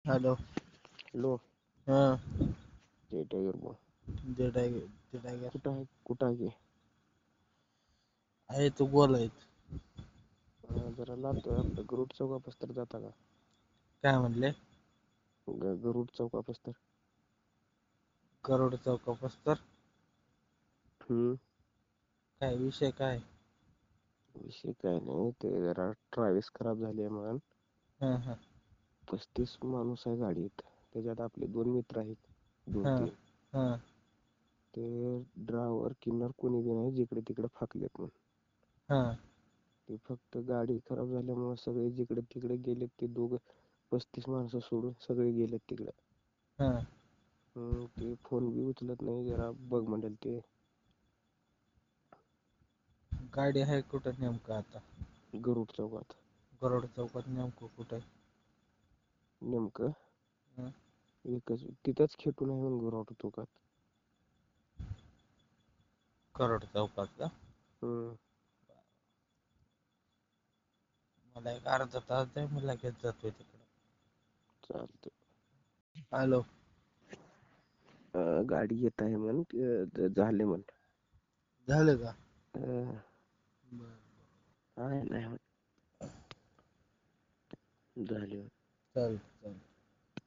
Hello. Hello. हा. जय tiger बोल. दे कुठं आहे की? आहे तू बोलायच. जरा लावतो आपलं गरुड चौकापास जाता का? काय म्हणले? गरुड चौकापास्तर. करोड चौकापस्तर. हम्म. काय विषय काय? विषय काय नाही ते जरा ट्रॅव्हल्स खराब झाली आहे म्हणून. हा हा. 35 माणूस आहे गाडीत त्याच्यात आपले 2 मित्र आहेत. दोन हा तीन हा. ते ड्रायव्हर किन्नर कोणी बी नाही जिकडे तिकडे फाकलेत म्हणून. हा. ते फक्त गाडी खराब झाल्यामुळे सगळे जिकडे तिकडे गेले ते दोघं 35 माणसं सोडून सगळे गेलेत तिकडे. हा. ते फोन बी उचलत नाही जरा बघ म्हणेल ते. गाडी आहे कुठं नेमकं आता? गरुड चौकात. गरुड चौकात नेमकं कुठे? नेमकं हं? एकच तिथंच खेटून आहे म्हणून गरुड चौकात. करोड चौकात का? हम्म. मला एक अर्धा तास द्या मी लगेच जातोय तिकडे. चालतंय. हॅलो. गाडी येत आहे म्हण झाले म्हण. झालं का? अं, बर. आहे नाही झाले. चालतं चालतं.